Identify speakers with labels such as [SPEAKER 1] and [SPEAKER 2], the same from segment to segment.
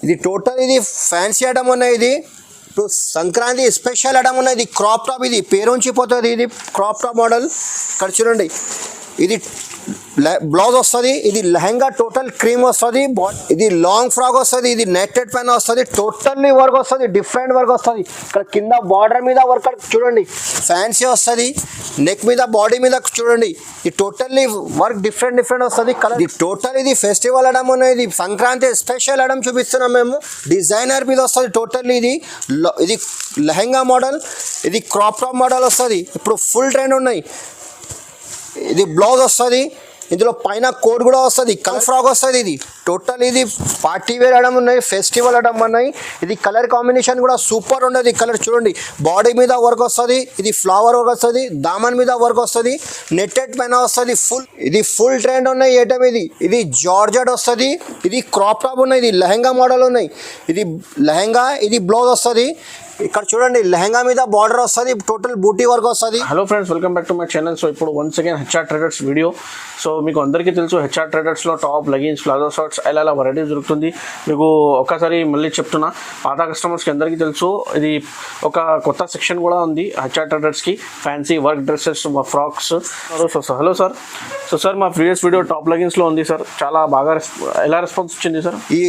[SPEAKER 1] ఇది టోటల్ ఇది fancy item ఉన్నాయి. ఇది ఇప్పుడు సంక్రాంతి స్పెషల్ ఐటమ్ ఉన్నాయి. ఇది క్రాప్ టాప్, ఇది పేరుంచిపోతుంది. ఇది క్రాప్ టాప్ మోడల్. ఇక్కడ చూడండి, ఇది బ్లౌజ్ వస్తుంది. ఇది లెహంగా టోటల్ క్రీమ్ వస్తుంది. ఇది లాంగ్ ఫ్రాక్ వస్తుంది. ఇది నెట్టెడ్ పైన వస్తుంది. టోటల్లీ వర్క్ వస్తుంది, డిఫరెంట్ వర్క్ వస్తుంది. ఇక్కడ కింద బార్డర్ మీద వర్క్ చూడండి, ఫ్యాన్సీ వస్తుంది. నెక్ మీద బాడీ మీద చూడండి, ఇది టోటల్లీ వర్క్ డిఫరెంట్ వస్తుంది. కలర్ ఇది టోటల్ ఇది ఫెస్టివల్ ఐటమ్ ఉన్నాయి. ఇది సంక్రాంతి స్పెషల్ ఐటమ్ చూపిస్తున్నాం మేము. డిజైనర్ మీద వస్తుంది టోటల్లీ. ఇది లెహంగా మోడల్, ఇది క్రాప్ టాప్ మోడల్ వస్తుంది. ఇప్పుడు ఫుల్ ట్రెండ్ ఉన్నాయి. ఇది బ్లౌజ్ వస్తుంది. ఇందులో పైన కోట్ కూడా వస్తుంది. కలర్ ఫ్రాక్ వస్తుంది. ఇది టోటల్ ఇది పార్టీ వేర్ ఐటమ్ ఉన్నాయి, ఫెస్టివల్ ఐటమ్ ఉన్నాయి. ఇది కలర్ కాంబినేషన్ కూడా సూపర్ ఉండదు. కలర్ చూడండి, బాడీ మీద వర్క్ వస్తుంది. ఇది ఫ్లవర్ వర్క్ వస్తుంది. దామన్ మీద వర్క్ వస్తుంది. నెట్టెడ్ పైన వస్తుంది. ఇది ఫుల్ ట్రెండ్ ఉన్నాయి ఐటమ్. ఇది జార్జెట్ వస్తుంది. ఇది క్రాప్ టాప్ ఉన్నాయి. ఇది లెహంగా మోడల్ ఉన్నాయి. ఇది లెహంగా, ఇది బ్లౌజ్ వస్తుంది. ఇక్కడ చూడండి, లెహంగా మీద బార్డర్ వస్తుంది. టోటల్ బూటీ వర్క్ వస్తుంది.
[SPEAKER 2] Hello friends, welcome back to my channel. So ఇప్పుడు once again HR traders video. So మీకు అందరికీ తెలుసు, హెచ్ఆర్ ట్రేడర్స్లో టాప్, లెగిన్స్, ప్లాజో షార్ట్స్ ఇలా వెరైటీస్ దొరుకుతుంది. మీకు ఒక్కసారి మళ్ళీ చెప్తున్నా, పాత కస్టమర్స్కి అందరికీ తెలుసు, ఇది ఒక కొత్త సెక్షన్ కూడా ఉంది హెచ్ఆర్ ట్రేడర్స్కి. Fancy work dresses, frocks. Hello sir. So sir, మా ప్రీవియస్ వీడియో టాప్ లెగిన్స్లో ఉంది సార్. చాలా బాగా ఎలా రెస్పాన్స్ వచ్చింది సార్?
[SPEAKER 1] ఈ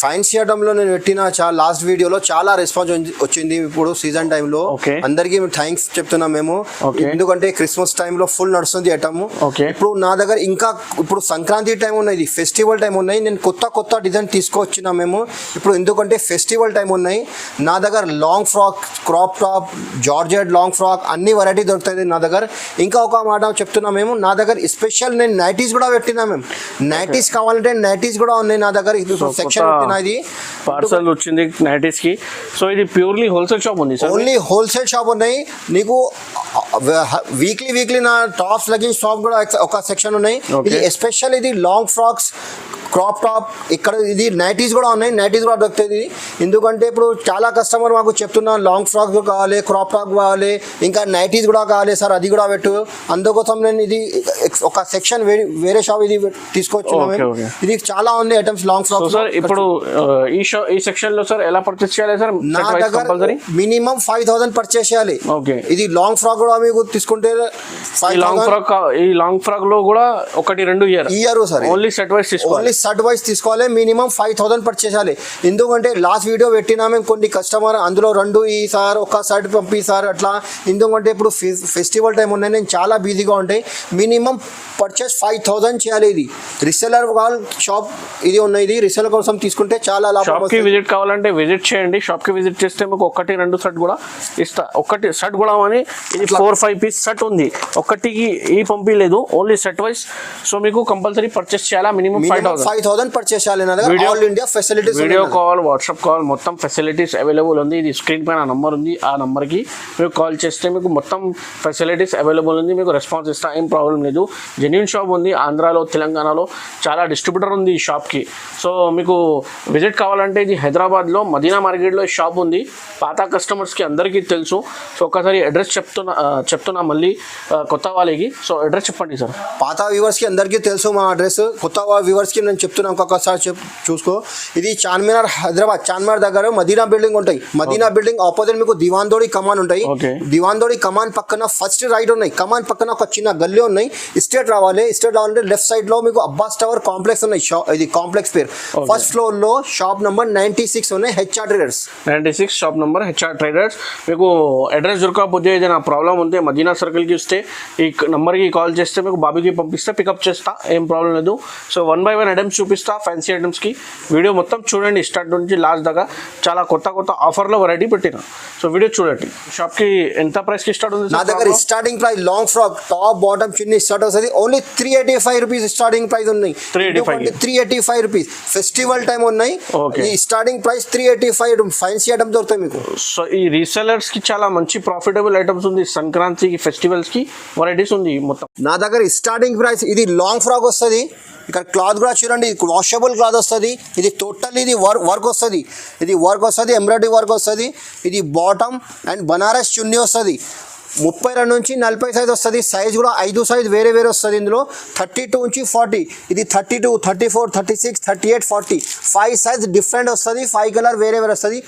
[SPEAKER 1] ఫ్యాన్సీ ఐటమ్లో నేను పెట్టిన లాస్ట్ వీడియోలో చాలా రెస్పాన్స్ వచ్చింది. ఇప్పుడు సీజన్ టైంలో అందరికి థ్యాంక్స్ చెప్తున్నాం మేము. ఎందుకంటే క్రిస్మస్ టైంలో ఫుల్ నడుస్తుంది ఐటమ్. ఇప్పుడు నా దగ్గర ఇంకా ఇప్పుడు సంక్రాంతి టైం ఉన్నాయి, ఫెస్టివల్ టైం ఉన్నాయి. నేను కొత్త డిజైన్ తీసుకొచ్చినా మేము ఇప్పుడు. ఎందుకంటే ఫెస్టివల్ టైం ఉన్నాయి. నా దగ్గర long frock, crop top, georgette long frock అన్ని వెరైటీ దొరుకుతాయి నా దగ్గర. ఇంకా ఒక మాట చెప్తున్నా మేము, నా దగ్గర స్పెషల్ నేను నైటీస్ కూడా పెట్టినా మేము. నైటీస్ కావాలంటే నైటీస్ కూడా ఉన్నాయి నా దగ్గర. సెక్షన్ పెట్టినా, ఇది
[SPEAKER 2] పార్సల్ వచ్చింది నైటీస్ కి. సో ఇది ప్యూర్లీ హోల్సేల్ షాప్ ఉంది సార్.
[SPEAKER 1] ఓన్లీ హోల్సేల్ షాప్ ఉన్నాయి. నీకు వీక్లీ నా టాప్స్ లెగిన్స్ షాప్ కూడా ఒక సెక్షన్ ఉన్నాయి. ఇది ఎస్పెషల్ ఇది లాంగ్ ఫ్రాక్స్, క్రాప్ టాప్. ఇక్కడ ఇది నైటీస్ కూడా ఉన్నాయి. నైటీస్ కూడా దొరుకుతుంది. ఎందుకంటే ఇప్పుడు చాలా కస్టమర్ మాకు చెప్తున్నా, లాంగ్ ఫ్రాక్ కావాలి, క్రాప్ టాప్ కావాలి, ఇంకా నైటీస్ కూడా కావాలి సార్, అది కూడా పెట్టు. అందుకోసం నేను ఇది ఒక సెక్షన్ వేరే షాప్ ఇది తీసుకొచ్చున్నాను. ఇది చాలా ఉంది ఐటమ్స్ లాంగ్ ఫ్రాక్.
[SPEAKER 2] సార్ ఇప్పుడు ఈ సెక్షన్ లో సార్ ఎలా పర్చేస్ చేయాలి సార్?
[SPEAKER 1] నా దగ్గర మినిమం 5,000 పర్చేస్ చేయాలి. ఇది లాంగ్ ఫ్రాక్ కూడా మీకు తీసుకుంటే
[SPEAKER 2] ఈ లాంగ్ ఫ్రాక్ లో కూడా 1-2 year sir. Only set wise తీసుకోవాలి.
[SPEAKER 1] షర్ట్ వైజ్ తీసుకోవాలి. మినిమం 5,000 పర్చేస్ చేయాలి. ఎందుకంటే లాస్ట్ వీడియో పెట్టినా మేము కొన్ని కస్టమర్ అందులో 2 సార్, ఒక షర్ట్ పంపి సార్ అట్లా. ఎందుకంటే ఇప్పుడు ఫెస్టివల్ టైం ఉన్నాయి, నేను చాలా బిజీగా ఉంటాయి. మినిమం పర్చేస్ 5,000 చేయాలి. ఇది రీసెలర్ షాప్ ఇది ఉన్నాయి. ఇది రీసెలర్ కోసం తీసుకుంటే చాలా లాభం.
[SPEAKER 2] షాప్కి విజిట్ కావాలంటే విజిట్ చేయండి. షాప్కి విజిట్ చేస్తే మీకు 1-2 షర్ట్ కూడా ఇస్తా. ఒకటి షర్ట్ కూడా అని ఇది 4-5 పీస్ షర్ట్ ఉంది. ఒకటికి ఈ పంపించలేదు, ఓన్లీ సెట్ వైజ్. సో మీకు కంపల్సరీ పర్చేస్ చేయాలా. మినిమం
[SPEAKER 1] 5,000 పర్చేస్ చేయాలి. All India facilities,
[SPEAKER 2] video call, WhatsApp call, మొత్తం ఫెసిలిటీస్ అవైలబుల్ ఉంది. ఇది స్క్రీన్ పైన నంబర్ ఉంది. ఆ నంబర్కి మీకు కాల్ చేస్తే మీకు మొత్తం ఫెసిలిటీస్ అవైలబుల్ ఉంది. మీకు రెస్పాన్స్ ఇస్తా, ఏం ప్రాబ్లం లేదు. జెన్యూన్ షాప్ ఉంది. ఆంధ్రాలో, తెలంగాణలో చాలా డిస్ట్రిబ్యూటర్ ఉంది ఈ షాప్కి. సో మీకు విజిట్ కావాలంటే ఇది హైదరాబాద్లో మదీనా మార్కెట్లో ఈ షాప్ ఉంది. పాత కస్టమర్స్కి అందరికీ తెలుసు. సో ఒకసారి అడ్రస్ చెప్తున్నా మళ్ళీ కొత్త వాళ్ళకి. సో అడ్రస్ చెప్పండి సార్.
[SPEAKER 1] పాత వ్యూవర్స్కి అందరికీ తెలుసు మా అడ్రస్. కొత్త వ్యూవర్స్కి నేను చెప్తున్నా, ఇంకొకసారి చూసుకో. ఇది చార్మినార్, హైదరాబాద్ చార్మినార్ దగ్గర మదీనా బిల్డింగ్ ఉంటాయి. మదీనా బిల్డింగ్ ఆపోజిట్ మీకు దివాన్దోడి కమాన్ ఉంటాయి. దివాన్దోడి కమాన్ పక్కన ఫస్ట్ రైట్ ఉన్నాయి. కమాన్ పక్కన ఒక చిన్న గల్లీ ఉన్నాయి. స్ట్రేట్ రావాలంటే లెఫ్ట్ సైడ్ లో మీకు అబ్బాస్ టవర్ కాంప్లెక్స్ ఉన్నాయి. ఇది కాంప్లెక్స్ పేరు. ఫస్ట్ ఫ్లోర్ లో షాప్ నంబర్ 96 ఉన్నాయి, HR traders.
[SPEAKER 2] 96 shop number HR traders. మీకు అడ్రస్ దొరకకపోతే ఏదైనా ప్రాబ్లం ఉంటే మదీనా సర్కిల్కి వస్తే ఈ నంబర్కి కాల్ చేస్తే మీకు బాబీకి పంపిస్తే పికప్ చేస్తా, ఏం ప్రాబ్లం లేదు. సో 1 by 1 ఐటమ్స్ చూపిస్తా ఫ్యాన్సీ ఐటమ్స్కి. వీడియో మొత్తం చూడండి స్టార్ట్ నుంచి లాస్ట్ దాకా. చాలా కొత్త ఆఫర్లో వెరైటీ పెట్టిన. సో వీడియో చూడండి. షాప్కి ఎంత ప్రైస్కి స్టార్ట్ ఉంది?
[SPEAKER 1] నా దగ్గర starting price long frock, top, bottom, chunni start వస్తుంది. ఓన్లీ 385 రూపీస్ స్టార్టింగ్ ప్రైస్ ఉన్నాయి. 385 రూపీస్. ఫెస్టివల్ టైం ఉన్నాయి. ఈ స్టార్టింగ్ ప్రైస్ 385. ఫ్యాన్సీ ఐటమ్ దొరుకుతాయి మీకు.
[SPEAKER 2] సో ఈ రీసెలర్స్ కి చాలా మంచి ప్రాఫిటబుల్ ఐటమ్స్ ఉంది. సంక్రాంతికి, ఫెస్టివల్స్ కి వెరైటీస్ ఉంది మొత్తం.
[SPEAKER 1] నా దగ్గర స్టార్టింగ్ ప్రైస్ ఇది లాంగ్ ఫ్రాక్ వస్తుంది. ఇక్కడ క్లాత్ కూడా చూడండి, వాషబుల్ క్లాత్ వస్తుంది. ఇది టోటల్ ఇది వర్క్ వస్తుంది. ఇది వర్క్ వస్తుంది, ఎంబ్రాయిడరీ వర్క్ వస్తుంది. ఇది బాటమ్ అండ్ బనారస్ చున్నీ వస్తుంది. 32 నుంచి 40 సైజ్ వస్తుంది. సైజ్ కూడా 5 సైజ్ వేరే వేరే వస్తుంది. ఇందులో 32 నుంచి 40, ఇది 32, 34, 36, 38, 40 5 సైజ్ డిఫరెంట్ వస్తుంది. 5 కలర్ వేరే వేరే వస్తుంది.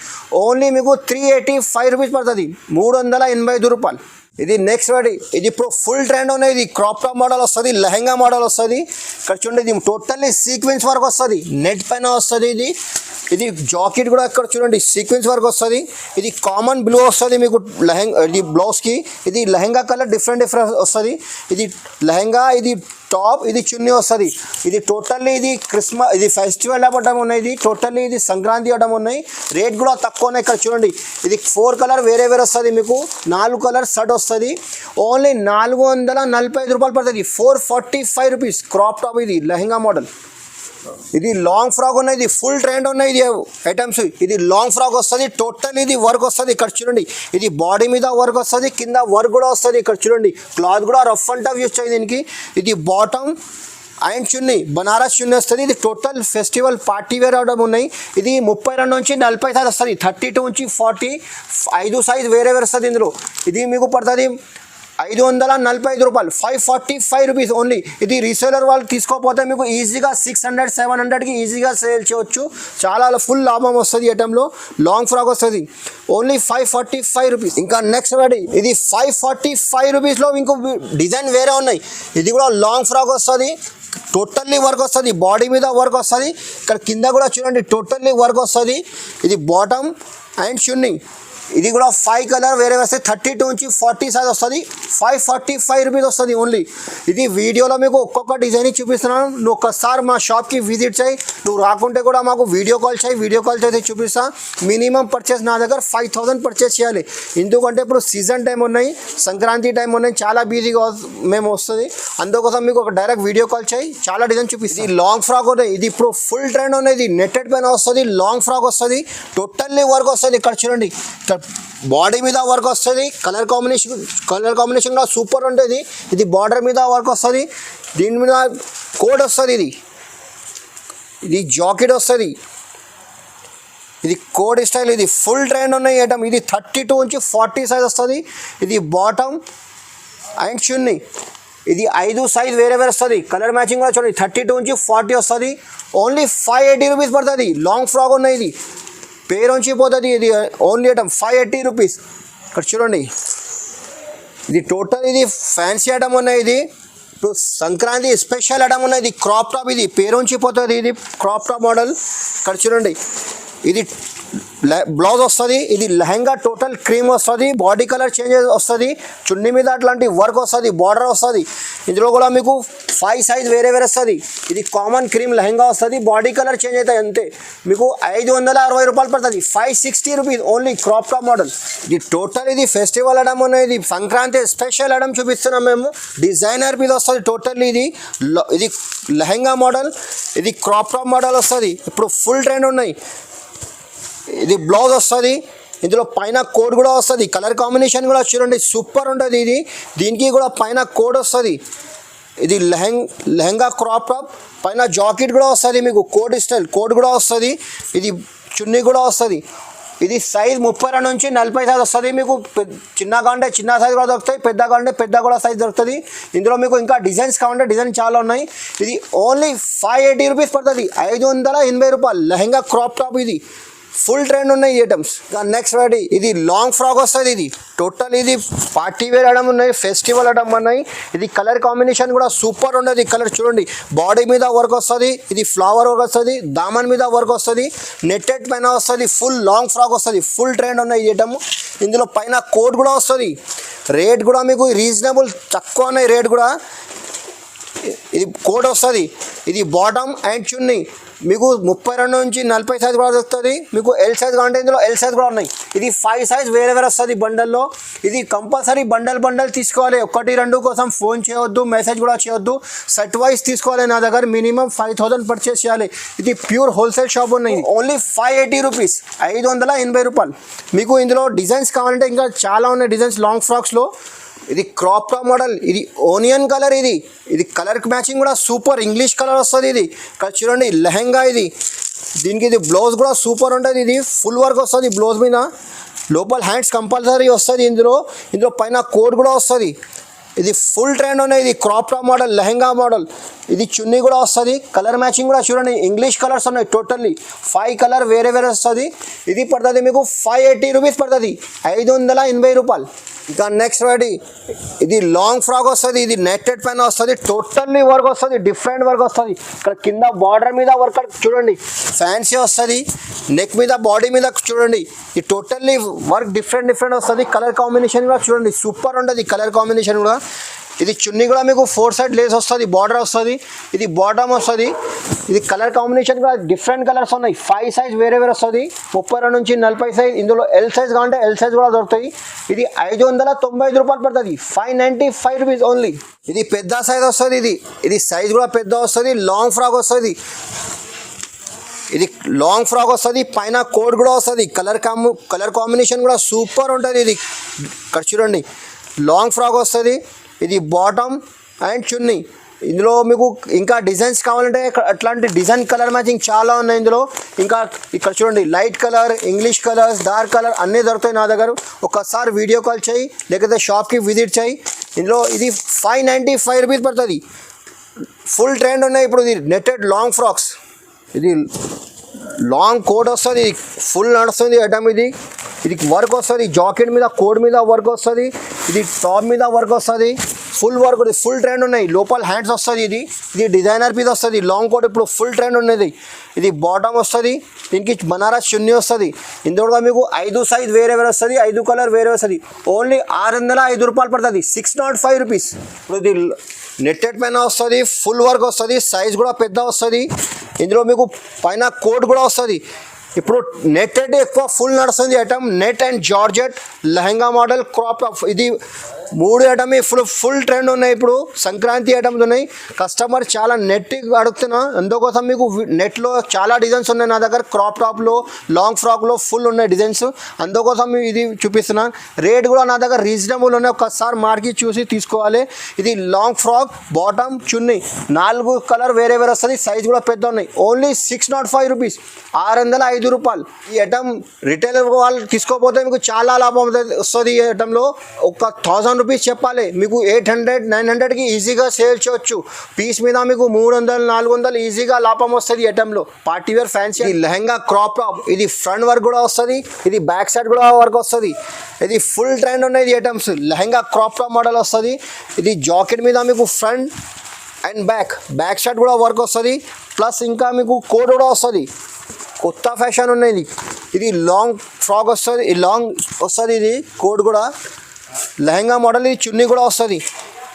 [SPEAKER 1] ఓన్లీ మీకు 385 రూపీస్ పడుతుంది, 385 రూపాయలు. ఇది నెక్స్ట్ వాడి, ఇది ఇప్పుడు ఫుల్ ట్రెండ్ ఉన్నాయి. ఇది క్రాప్ టాప్ మోడల్ వస్తుంది, లెహంగా మోడల్ వస్తుంది. ఇక్కడ చూడండి, ఇది టోటల్లీ సీక్వెన్స్ వర్క్ వస్తుంది, నెట్ పైన వస్తుంది. ఇది జాకెట్ కూడా ఇక్కడ చూడండి సీక్వెన్స్ వర్క్ వస్తుంది. ఇది కామన్ బ్లూ వస్తుంది మీకు లెహంగా, ఇది బ్లౌజ్కి. ఇది లెహంగా కలర్ డిఫరెంట్ వస్తుంది. ఇది లెహంగా, ఇది టాప్, ఇది చున్నీ వస్తుంది. ఇది టోటల్లీ ఇది క్రిస్మస్, ఇది ఫెస్టివల్ అవ్వడం ఉన్నాయి. ఇది టోటల్లీ ఇది సంక్రాంతి అవ్వడం ఉన్నాయి. రేట్ కూడా తక్కువ ఉన్నాయి. ఇక్కడ చూడండి, ఇది 4 కలర్ వేరే వేరే వస్తుంది. మీకు 4 కలర్ షర్ట్ వస్తుంది. ఓన్లీ 445 రూపాయలు పడుతుంది, 445 రూపీస్. క్రాప్ టాప్, ఇది లెహంగా మోడల్. ఇది లాంగ్ ఫ్రాక్ ఉన్నాయి, ఇది ఫుల్ ట్రెండ్ ఉన్నాయి ఇది ఐటమ్స్. ఇది లాంగ్ ఫ్రాక్ వస్తుంది, టోటల్ ఇది వర్క్ వస్తుంది. ఇక్కడ చూడండి, ఇది బాడీ మీద వర్క్ వస్తుంది, కింద వర్క్ కూడా వస్తుంది. ఇక్కడ చూడండి, క్లాత్ కూడా రఫ్ అండ్ టఫ్ యూస్ చేయండి దీనికి. ఇది బాటమ్ అండ్ చున్నీ, బనారస్ చున్నీ వస్తుంది. ఇది టోటల్ ఫెస్టివల్ పార్టీ వేర్ అవడం ఉన్నాయి. ఇది 32 నుంచి 40 సైజ్ వస్తుంది, 32 నుంచి 40 5 సైజ్ వేరే వేరే వస్తుంది. ఇందులో ఇది మీకు పడుతుంది 545 రూపాయలు, 545 రూపీస్ ఓన్లీ. ఇది రీసేలర్ వాళ్ళు తీసుకోకపోతే మీకు ఈజీగా 600, 700కి ఈజీగా సేల్ చేయవచ్చు. చాలా ఫుల్ లాభం వస్తుంది. ఐటెంలో లాంగ్ ఫ్రాక్ వస్తుంది, ఓన్లీ 545 రూపీస్. ఇంకా నెక్స్ట్ వాడి, ఇది 545 రూపీస్లో ఇంకో డిజైన్ వేరే ఉన్నాయి. ఇది కూడా లాంగ్ ఫ్రాక్ వస్తుంది, టోటల్లీ వర్క్ వస్తుంది, బాడీ మీద వర్క్ వస్తుంది. ఇక్కడ కింద కూడా చూడండి టోటల్లీ వర్క్ వస్తుంది. ఇది బాటమ్ అండ్ చున్నీ. ఇది కూడా 5 కలర్ వేరే వస్తాయి, 32 నుంచి 40 సైజ్ వస్తుంది, 545 రూపీస్ వస్తుంది ఓన్లీ. ఇది వీడియోలో మీకు ఒక్కొక్క డిజైన్ చూపిస్తున్నాను. నువ్వు ఒక్కసారి మా షాప్కి విజిట్ చేయి, నువ్వు రాకుంటే కూడా మాకు వీడియో కాల్ చేయి, వీడియో కాల్ చేసి చూపిస్తా. మినిమం పర్చేస్ నా దగ్గర 5000 పర్చేస్ చేయాలి. ఎందుకంటే ఇప్పుడు సీజన్ టైం ఉన్నాయి, సంక్రాంతి టైం ఉన్నాయి, చాలా బిజీగా మేము వస్తుంది. అందుకోసం మీకు ఒక డైరెక్ట్ వీడియో కాల్ చేయి, చాలా డిజైన్ చూపిస్తుంది. ఇది లాంగ్ ఫ్రాక్ ఉన్నాయి, ఇది ఇప్పుడు ఫుల్ ట్రెండ్ ఉన్నాయి. ఇది నెట్టెడ్ పైన వస్తుంది, లాంగ్ ఫ్రాక్ వస్తుంది, టోటల్లీ వర్క్ వస్తుంది. ఇక్కడ చూడండి, బాడీ మీద వర్క్ వస్తుంది, కలర్ కాంబినేషన్ కూడా సూపర్ ఉంటుంది. ఇది బార్డర్ మీద వర్క్ వస్తుంది, దీని మీద కోడ్ వస్తుంది. ఇది జాకెట్ వస్తుంది, ఇది కోడ్ స్టైల్. ఇది ఫుల్ ట్రెండ్ ఉన్నాయి ఐటమ్. ఇది 32 నుంచి 40 సైజ్ వస్తుంది. ఇది బాటమ్ అండ్ చున్నీ. ఇది 5 సైజ్ వేరే వేరే వస్తుంది. కలర్ మ్యాచింగ్ కూడా చూడండి, 32 నుంచి 40 వస్తుంది. ఓన్లీ 580 రూపీస్ పడుతుంది. లాంగ్ ఫ్రాక్ ఉన్నాయి, ఇది పేరుంచి పోతుంది. ఇది ఓన్లీ ఐటమ్ 580 రూపీస్. ఇక్కడ చూడండి, ఇది టోటల్ ఇది ఫ్యాన్సీ ఐటమ్ ఉన్నాయి. ఇది ఇప్పుడు సంక్రాంతి స్పెషల్ ఐటమ్ ఉన్నాయి. ఇది క్రాప్ టాప్, ఇది పేరుంచి పోతుంది. ఇది క్రాప్ టాప్ మోడల్. ఇక్కడ చూడండి, ఇది బ్లౌజ్ వస్తుంది. ఇది లెహంగా టోటల్ క్రీమ్ వస్తుంది, బాడీ కలర్ చేంజ్ వస్తుంది, చున్నీ మీద అట్లాంటి వర్క్ వస్తుంది, బార్డర్ వస్తుంది. ఇందులో కూడా మీకు 5 సైజ్ వేరే వేరే వస్తుంది. ఇది కామన్ క్రీమ్ లెహంగా వస్తుంది, బాడీ కలర్ చేంజ్ అవుతాయి అంతే. మీకు 560 రూపాయలు పడుతుంది, 560 rupees only. Crop top model. ఇది టోటల్ ఇది ఫెస్టివల్ ఐటమ్ ఉన్నాయి. ఇది సంక్రాంతి స్పెషల్ ఐటమ్ చూపిస్తున్నాం మేము. డిజైనర్ మీద వస్తుంది టోటల్లీ. ఇది లెహంగా మోడల్, ఇది క్రాప్ టాప్ మోడల్ వస్తుంది. ఇప్పుడు ఫుల్ ట్రెండ్ ఉన్నాయి. ఇది బ్లౌజ్ వస్తుంది, ఇందులో పైన కోడ్ కూడా వస్తుంది. కలర్ కాంబినేషన్ కూడా చూడండి సూపర్ ఉంటుంది. ఇది దీనికి కూడా పైన కోడ్ వస్తుంది. ఇది లెహంగా క్రాప్ టాప్, పైన జాకెట్ కూడా వస్తుంది. మీకు కోడ్ స్టైల్ కోడ్ కూడా వస్తుంది. ఇది చున్నీ కూడా వస్తుంది. ఇది సైజ్ 32 నుంచి 40 సైజ్ వస్తుంది. మీకు చిన్నగా ఉంటే చిన్న సైజ్ కూడా దొరుకుతాయి, పెద్దగా ఉంటే పెద్ద కూడా సైజ్ దొరుకుతుంది. ఇందులో మీకు ఇంకా డిజైన్స్ కావాలంటే డిజైన్ చాలా ఉన్నాయి. ఇది ఓన్లీ 580 రూపీస్ పడుతుంది, 580 రూపాయలు. లెహంగా క్రాప్ టాప్, ఇది ఫుల్ ట్రెండ్ ఉన్నాయి ఐటమ్స్. నెక్స్ట్ వాడి, ఇది లాంగ్ ఫ్రాక్ వస్తుంది. ఇది టోటల్ ఇది పార్టీ వేర్ ఐటమ్ ఉన్నాయి, ఫెస్టివల్ ఐటమ్ ఉన్నాయి. ఇది కలర్ కాంబినేషన్ కూడా సూపర్ ఉండదు. కలర్ చూడండి, బాడీ మీద వర్క్ వస్తుంది, ఇది ఫ్లవర్ వర్క్ వస్తుంది, దామన్ మీద వర్క్ వస్తుంది, నెట్టెడ్ పైన వస్తుంది, ఫుల్ లాంగ్ ఫ్రాక్ వస్తుంది. ఫుల్ ట్రెండ్ ఉన్నాయి ఐటమ్. ఇందులో పైన కోట్ కూడా వస్తుంది. రేట్ కూడా మీకు రీజనబుల్ తక్కువ ఉన్నాయి రేట్ కూడా. ఇది కోట్ వస్తుంది. ఇది బాటమ్ అండ్ చున్నీ. మీకు 32 నుంచి 40 సైజ్ కూడా వస్తుంది. మీకు ఎల్ సైజ్ కావాలంటే ఇందులో ఎల్ సైజ్ కూడా ఉన్నాయి. ఇది 5 సైజ్ వేరే వేరే వస్తుంది బండల్లో. ఇది కంపల్సరీ బండల్ తీసుకోవాలి. 1, 2 కోసం ఫోన్ చేయొద్దు, మెసేజ్ కూడా చేయొద్దు. సెట్ వైజ్ తీసుకోవాలి. నా దగ్గర మినిమం 5000 పర్చేస్ చేయాలి. ఇది ప్యూర్ హోల్సేల్ షాప్ ఉన్నాయి. ఓన్లీ 580 రూపీస్, 580 రూపాయలు. మీకు ఇందులో డిజైన్స్ కావాలంటే ఇంకా చాలా ఉన్నాయి డిజైన్స్ లాంగ్ ఫ్రాక్స్లో. ఇది క్రాప్ టాప్ మోడల్, ఇది ఓనియన్ కలర్. ఇది కలర్ మ్యాచింగ్ కూడా సూపర్ ఇంగ్లీష్ కలర్ వస్తుంది. ఇది ఇక్కడ చూడండి లెహంగా, ఇది దీనికి ఇది బ్లౌజ్ కూడా సూపర్ ఉంటుంది. ఇది ఫుల్ వర్క్ వస్తుంది బ్లౌజ్ మీద, లోపల హ్యాండ్స్ కంపల్సరీ వస్తుంది. ఇందులో పైన కోట్ కూడా వస్తుంది. ఇది ఫుల్ ట్రెండ్ ఉన్నాయి. ఇది crop top model, lehenga model. ఇది చున్నీ కూడా వస్తుంది. కలర్ మ్యాచింగ్ కూడా చూడండి, ఇంగ్లీష్ కలర్స్ ఉన్నాయి టోటల్లీ. 5 కలర్ వేరే వస్తుంది. ఇది పడుతుంది మీకు 580 రూపీస్ పడుతుంది, 580 రూపాయలు. ఇంకా నెక్స్ట్ రెడీ, ఇది లాంగ్ ఫ్రాక్ వస్తుంది. ఇది నెట్టెడ్ పైన వస్తుంది, టోటల్లీ వర్క్ వస్తుంది, డిఫరెంట్ వర్క్ వస్తుంది. ఇక్కడ కింద బార్డర్ మీద వర్క్ చూడండి, ఫ్యాన్సీ వస్తుంది. నెక్ మీద బాడీ మీద చూడండి, ఇది టోటల్లీ వర్క్ డిఫరెంట్ వస్తుంది. కలర్ కాంబినేషన్ కూడా చూడండి, సూపర్ ఉంటుంది కలర్ కాంబినేషన్ కూడా. ఇది చున్నీ కూడా మీకు 4 సైడ్ లేస్ వస్తుంది, బార్డర్ వస్తుంది. ఇది బాటమ్ వస్తుంది. ఇది కలర్ కాంబినేషన్ కూడా డిఫరెంట్ కలర్స్ ఉన్నాయి. 5 సైజ్ వేరే వస్తుంది, 32 నుంచి 40 సైజ్. ఇందులో ఎల్ సైజ్ కావాలంటే ఎల్ సైజ్ కూడా దొరుకుతాయి. ఇది 595 రూపాయలు పడుతుంది, 595 రూపీస్ ఓన్లీ. ఇది పెద్ద సైజ్ వస్తుంది. ఇది సైజ్ కూడా పెద్ద వస్తుంది. లాంగ్ ఫ్రాక్ వస్తుంది. ఇది లాంగ్ ఫ్రాక్ వస్తుంది, పైన కోట్ కూడా వస్తుంది. కలర్ కాంబినేషన్ కూడా సూపర్ ఉంటుంది. ఇది ఇక్కడ చూడండి, లాంగ్ ఫ్రాక్ వస్తుంది. ఇది బాటమ్ అండ్ చున్నీ. ఇందులో మీకు ఇంకా డిజైన్స్ కావాలంటే అట్లాంటి డిజైన్ కలర్ మ్యాచింగ్ చాలా ఉన్నాయి ఇందులో. ఇంకా ఇక్కడ చూడండి, light colour, English colours, dark colour అన్నీ దొరుకుతాయి నా దగ్గర. ఒకసారి వీడియో కాల్ చేయి, లేకపోతే షాప్కి విజిట్ చేయి. ఇందులో ఇది 595 రూపీస్ పడుతుంది. ఫుల్ ట్రెండ్ ఉన్నాయి ఇప్పుడు. ఇది నెట్టెడ్ లాంగ్ ఫ్రాక్స్. ఇది లాంగ్ కోట్ వస్తుంది, ఫుల్ నడుస్తుంది ఐటమ్. ఇది వర్క్ వస్తుంది, జాకెట్ మీద కోట్ మీద వర్క్ వస్తుంది. ఇది టాప్ మీద వర్క్ వస్తుంది, ఫుల్ వర్క్. ఫుల్ ట్రెండ్ ఉన్నాయి, లోపల హ్యాండ్స్ వస్తుంది. ఇది డిజైనర్ మీద వస్తుంది. లాంగ్ కోట్ ఇప్పుడు ఫుల్ ట్రెండ్ ఉన్నది. ఇది బాటమ్ వస్తుంది, దీనికి బనారస్ చున్నీ వస్తుంది. ఇందులో మీకు 5 సైజ్ వేరే వస్తుంది, 5 కలర్ వేరే వస్తుంది. ఓన్లీ 605 రూపాయలు పడుతుంది, 605 రూపీస్. ఇప్పుడు ఇది నెట్టెడ్ పైన వస్తుంది, ఫుల్ వర్క్ వస్తుంది, సైజ్ కూడా పెద్ద వస్తుంది. ఇందులో మీకు పైన కోట్ కూడా వస్తుంది. ఇప్పుడు నెట్టెడ్ ఎక్కువ ఫుల్ నడుస్తుంది item. Net and georgette lehenga model crop top. ఇది 3 ఐటమ్ ఫుల్ ట్రెండ్ ఉన్నాయి. ఇప్పుడు సంక్రాంతి ఐటమ్స్ ఉన్నాయి. కస్టమర్ చాలా నెట్ అడుగుతున్నా, అందుకోసం మీకు నెట్లో చాలా డిజైన్స్ ఉన్నాయి నా దగ్గర. క్రాప్ టాప్లో, లాంగ్ ఫ్రాక్లో ఫుల్ ఉన్నాయి డిజైన్స్, అందుకోసం ఇది చూపిస్తున్నాను. రేట్ కూడా నా దగ్గర రీజనబుల్ ఉన్నాయి, ఒకసారి మార్కెట్ చూసి తీసుకోవాలి. ఇది లాంగ్ ఫ్రాక్, బాటమ్, చున్నీ, 4 కలర్ వేరే వస్తుంది. సైజ్ కూడా పెద్ద ఉన్నాయి. ఓన్లీ 605 రూపీస్, 605 రూపాయలు. ఈ ఐటమ్ రిటైల్ వాళ్ళు తీసుకోకపోతే మీకు చాలా లాభం వస్తుంది. ఈ ఐటంలో ఒక 1000 రూపీస్ చెప్పాలి, మీకు 800-900కి ఈజీగా సేల్ చేయొచ్చు. పీస్ మీద మీకు 300-400 ఈజీగా లాభం వస్తుంది. ఈ ఐటంలో పార్టీ వేర్ ఫ్యాన్సీ. ఇది లెహంగా క్రాప్ టాప్. ఇది ఫ్రంట్ వర్క్ కూడా వస్తుంది, ఇది బ్యాక్ సైడ్ కూడా వర్క్ వస్తుంది. ఇది ఫుల్ ట్రెండ్ ఉన్నాయి ఈ items. Lehenga crop top model వస్తుంది. ఇది జాకెట్ మీద మీకు ఫ్రంట్ అండ్ బ్యాక్ సైడ్ కూడా వర్క్ వస్తుంది. ప్లస్ ఇంకా మీకు కోట్ కూడా వస్తుంది. కొత్త ఫ్యాషన్ ఉన్నది. ఇది లాంగ్ ఫ్రాక్ వస్తుంది, లాంగ్ వస్తుంది. ఇది కోట్ కూడా లెహంగా మోడల్. ఇది చున్నీ కూడా వస్తుంది.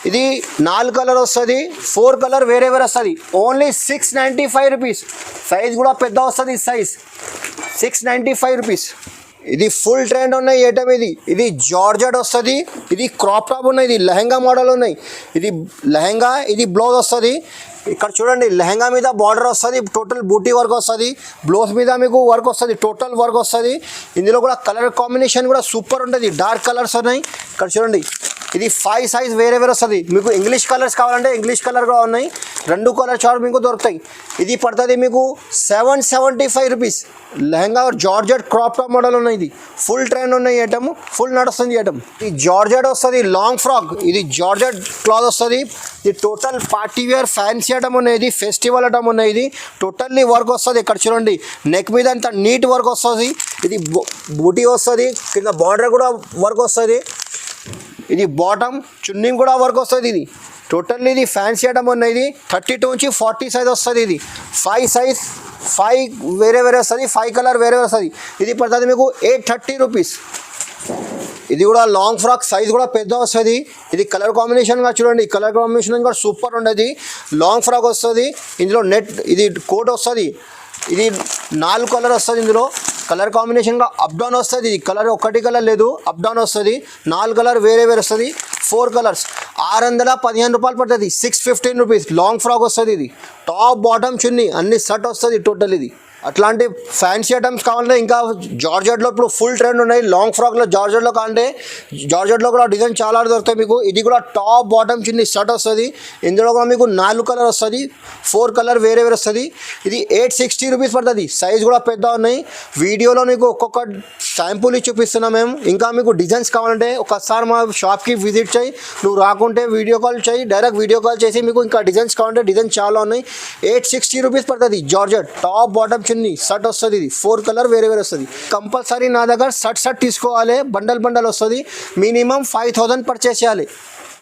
[SPEAKER 1] ఇది 4 కలర్ వస్తుంది, 4 కలర్ వేరే వస్తుంది. Only 695 rupees. సైజ్ కూడా పెద్ద వస్తుంది. Size 695 rupees. ఇది ఫుల్ ట్రెండ్ ఉన్నాయి ఐటమ్. ఇది జార్జెట్ వస్తుంది. ఇది క్రాప్ టాప్ ఉన్నాయి. ఇది లెహంగా మోడల్ ఉన్నాయి. ఇది లెహంగా, ఇది బ్లౌజ్ వస్తుంది. ఇక్కడ చూడండి, లెహంగా మీద బార్డర్ వస్తుంది, టోటల్ బూటీ వర్క్ వస్తుంది. బ్లౌజ్ మీద మీకు వర్క్ వస్తుంది, టోటల్ వర్క్ వస్తుంది. ఇందులో కూడా కలర్ కాంబినేషన్ కూడా సూపర్ ఉంటుంది, డార్క్ కలర్స్ ఉన్నాయి. ఇక్కడ చూడండి, ఇది 5 సైజ్ వేరే వస్తుంది. మీకు ఇంగ్లీష్ కలర్స్ కావాలంటే ఇంగ్లీష్ కలర్ కూడా ఉన్నాయి. 2 కలర్ చార్ట్ మీకు దొరుకుతాయి. ఇది పడుతుంది మీకు 775 rupees. Lehenga georgette crop top model ఉన్నాయి. ఇది ఫుల్ ట్రెండ్ ఉన్నాయి ఐటమ్, ఫుల్ నడుస్తుంది ఐటమ్. ఇది జార్జెట్ వస్తుంది, లాంగ్ ఫ్రాక్. ఇది జార్జెట్ క్లాత్ వస్తుంది. ఇది total party wear fancy item ఉన్నాయి. ఫెస్టివల్ ఐటమ్ ఉన్నాయి. ఇది టోటల్లీ వర్క్ వస్తుంది. ఇక్కడ చూడండి, నెక్ మీద అంత నీట్ వర్క్ వస్తుంది. ఇది బూటీ వస్తుంది, కింద బార్డర్ కూడా వర్క్ వస్తుంది. ఇది బాటమ్, చున్నీ కూడా వర్క్ వస్తుంది. ఇది టోటల్లీ ఇది ఫ్యాన్సీ ఐటమ్ ఉన్నాయి. ఇది 32 నుంచి 40 సైజ్ వస్తుంది. ఇది 5 సైజ్, 5 వేరే వస్తుంది, 5 కలర్ వేరే వస్తుంది. ఇది పడుతుంది మీకు 830 రూపీస్. ఇది కూడా లాంగ్ ఫ్రాక్, సైజ్ కూడా పెద్ద వస్తుంది. ఇది కలర్ కాంబినేషన్గా చూడండి, కలర్ కాంబినేషన్ కూడా సూపర్ ఉండేది. లాంగ్ ఫ్రాక్ వస్తుంది. ఇందులో నెట్, ఇది కోట్ వస్తుంది. ఇది 4 కలర్ వస్తుంది. ఇందులో కలర్ కాంబినేషన్గా అప్ డౌన్ వస్తుంది. ఇది కలర్ ఒకటి కలర్ లేదు, అప్ డౌన్ వస్తుంది. 4 కలర్ వేరే వస్తుంది, 4 కలర్స్. 615 రూపాయలు పడుతుంది, 615 రూపీస్. లాంగ్ ఫ్రాక్ వస్తుంది. ఇది టాప్ బాటమ్ చున్నీ అన్ని సెట్ వస్తుంది టోటల్. ఇది అట్లాంటి ఫ్యాన్సీ ఐటమ్స్ కావాలంటే ఇంకా జార్జెట్లో ఇప్పుడు ఫుల్ ట్రెండ్ ఉన్నాయి. లాంగ్ ఫ్రాక్లో జార్జెట్లో కావాలంటే జార్జెట్లో కూడా డిజైన్ చాలా దొరుకుతాయి మీకు. ఇది కూడా టాప్ బాటమ్ చిన్ని షర్ట్ వస్తుంది. ఇందులో కూడా మీకు 4 కలర్ వస్తుంది, 4 కలర్ వేరే వేరే వస్తుంది. ఇది 860 రూపీస్ పడుతుంది. సైజ్ కూడా పెద్ద ఉన్నాయి. వీడియోలో మీకు ఒక్కొక్క శాంపుల్ ఇచ్చి చూపిస్తున్నాం మేము. ఇంకా మీకు డిజైన్స్ కావాలంటే ఒకసారి మా షాప్కి విజిట్ చేయి, నువ్వు రాకుంటే వీడియో కాల్ చేయి, డైరెక్ట్ వీడియో కాల్ చేసి మీకు ఇంకా డిజైన్స్ కావాలంటే డిజైన్ చాలా ఉన్నాయి. 860 రూపీస్ పడుతుంది. జార్జెట్ టాప్ బాటమ్ చున్నీ షర్ట్ వస్తుంది. ఇది 4 కలర్ వేరే వేరే వస్తుంది. కంపల్సరీ నా దగ్గర షర్ట్ తీసుకోవాలి. బండల్ వస్తుంది. మినిమం 5000 పర్చేస్ చేయాలి.